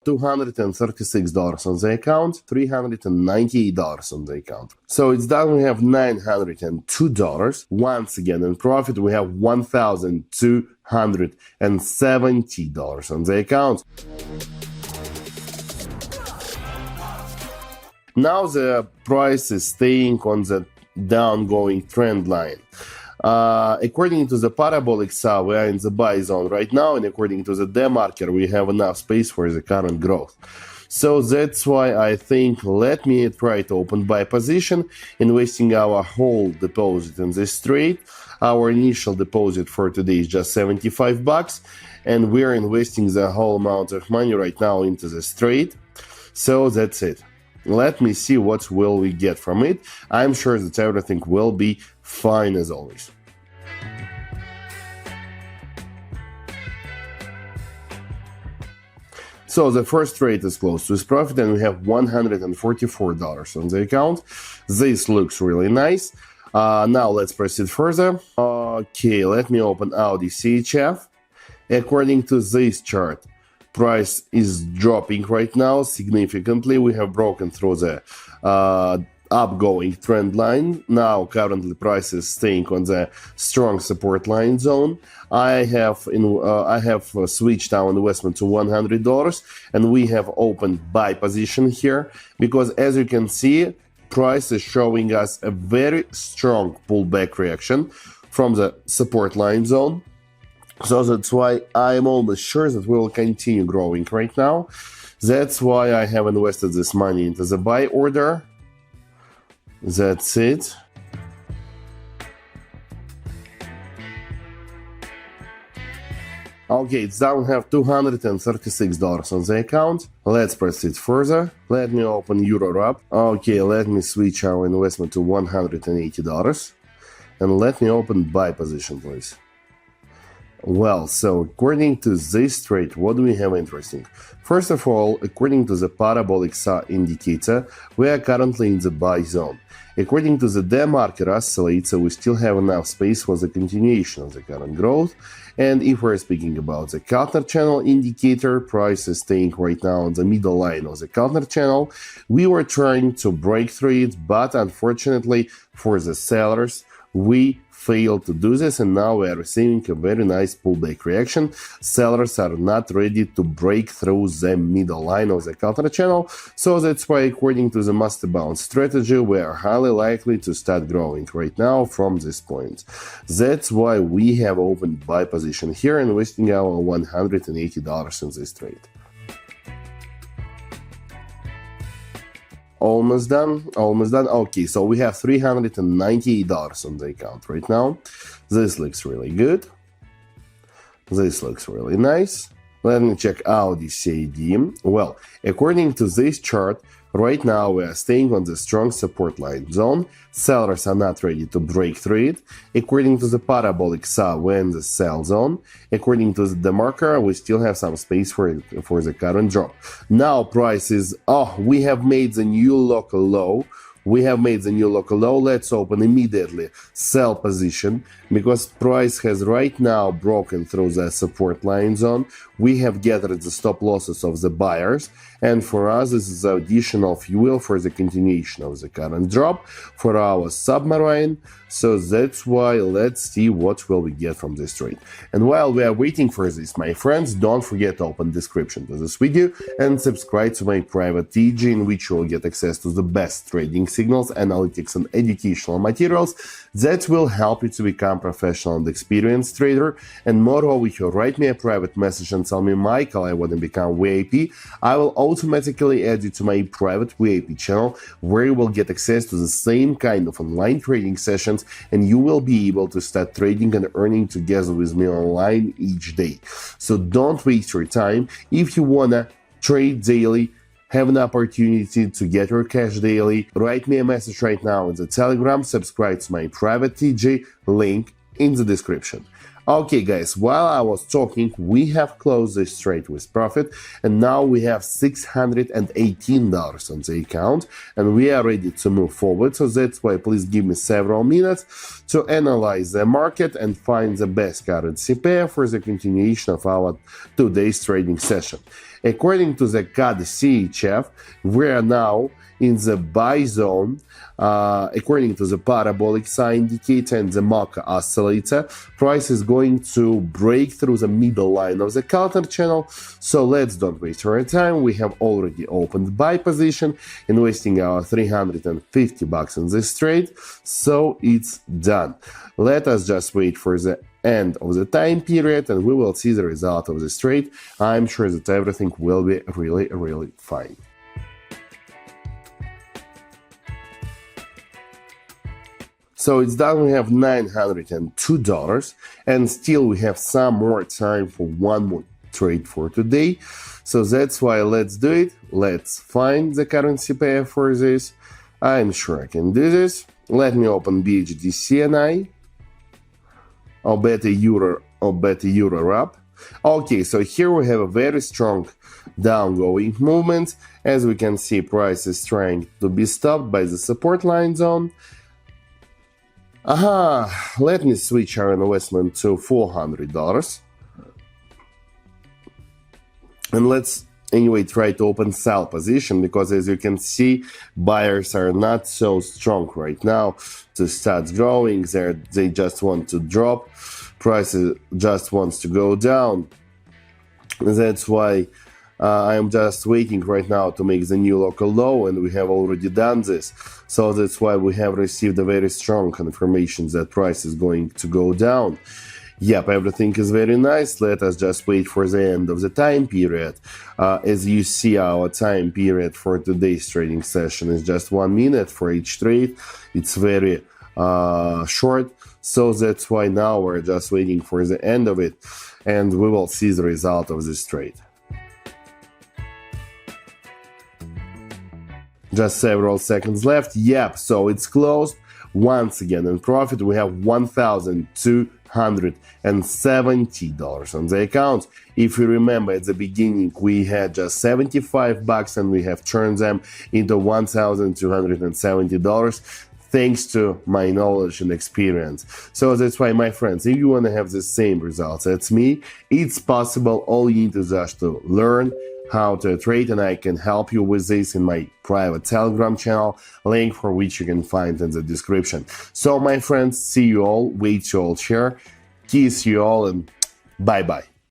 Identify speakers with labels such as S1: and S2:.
S1: $236 on the account, $398 on the account. So it's done. We have $902. Once again, in profit, we have $1,270 on the account. Now the price is staying on the downgoing trend line. According to the parabolic saw, we are in the buy zone right now, and according to the demarker, we have enough space for the current growth. So that's why I think let me try to open buy position, investing our whole deposit in this trade. Our initial deposit for today is just $75, and we're investing the whole amount of money right now into this trade. So that's it. Let me see what will we get from it. I'm sure that everything will be fine as always. So the first trade is close to its profit, and we have $144 on the account. This looks really nice. Now let's proceed further. Okay, let me open Audi CHF. According to this chart, price is dropping right now significantly. We have broken through the upgoing trend line. Now currently price is staying on the strong support line zone. I have switched our investment to $100, and we have opened buy position here because, as you can see, price is showing us a very strong pullback reaction from the support line zone. So that's why I'm almost sure that we will continue growing right now. That's why I have invested this money into the buy order. That's it. Okay, it's down. We have $236 on the account. Let's proceed further. Let me open EuroRAP. Okay, let me switch our investment to $180. And let me open buy position, please. Well, so according to this trade, what do we have interesting? First of all, according to the parabolic saw indicator, we are currently in the buy zone. According to the demarker oscillator, we still have enough space for the continuation of the current growth. And if we're speaking about the counter channel indicator, price is staying right now on the middle line of the counter channel. We were trying to break through it, but unfortunately for the sellers, we failed to do this, and now we are receiving a very nice pullback reaction. Sellers are not ready to break through the middle line of the counter channel, so that's why, according to the master bounce strategy, we are highly likely to start growing right now from this point. That's why we have opened buy position here, investing our $180 in this trade. Almost done. Okay, so we have $398 on the account right now. This looks really good. This looks really nice. Let me check out the CAD. Well, according to this chart, right now we are staying on the strong support line zone. Sellers are not ready to break through it. According to the parabolic saw, we're in the sell zone. According to the demarker, we still have some space for the current drop. Now price is, we have made the new local low. Let's open immediately sell position because price has right now broken through the support line zone. We have gathered the stop losses of the buyers, and for us this is additional fuel for the continuation of the current drop for our submarine. So that's why let's see what will we get from this trade. And while we are waiting for this, my friends, don't forget to open description to this video and subscribe to my private TG, in which you will get access to the best trading signals, analytics and educational materials that will help you to become professional and experienced trader. And moreover, if you write me a private message and tell me, Michael, I want to become VIP, I will automatically add you to my private VIP channel, where you will get access to the same kind of online trading sessions, and you will be able to start trading and earning together with me online each day. So don't waste your time. If you wanna trade daily, have an opportunity to get your cash daily, write me a message right now in the Telegram, subscribe to my private TG, link in the description. Okay, guys, while I was talking, we have closed this trade with profit, and now we have $618 on the account, and we are ready to move forward. So that's why please give me several minutes to analyze the market and find the best currency pair for the continuation of our today's trading session. According to the CAD CHF, we are now in the buy zone, according to the parabolic sign indicator and the marker oscillator. Price is going to break through the middle line of the counter channel. So let's don't waste our time. We have already opened buy position, investing our $350 in this trade. So it's done. Let us just wait for the end of the time period and we will see the result of this trade. I'm sure that everything will be really fine. So it's done, we have $902, and still we have some more time for one more trade for today. So that's why let's do it. Let's find the currency pair for this. I'm sure I can do this. Let me open BHD CNI. I'll bet a euro up. Okay, so here we have a very strong downgoing movement. As we can see, price is trying to be stopped by the support line zone. Let me switch our investment to $400. And let's anyway try to open sell position, because as you can see, buyers are not so strong right now to start growing. They just want to drop. Price just wants to go down. That's why I'm just waiting right now to make the new local low, and we have already done this. So that's why we have received a very strong confirmation that price is going to go down. Yep, everything is very nice. Let us just wait for the end of the time period. As you see, our time period for today's trading session is just 1 minute for each trade. It's very short. So that's why now we're just waiting for the end of it, and we will see the result of this trade. Just several seconds left. Yep, so it's closed. Once again in profit, we have $1,270 on the account. If you remember at the beginning, we had just $75 and we have turned them into $1,270. Thanks to my knowledge and experience. So that's why, my friends, if you want to have the same results as me, it's possible. All you need is just to learn how to trade, and I can help you with this in my private Telegram channel, link for which you can find in the description. So my friends, see you all, wait you all share, kiss you all, and bye-bye.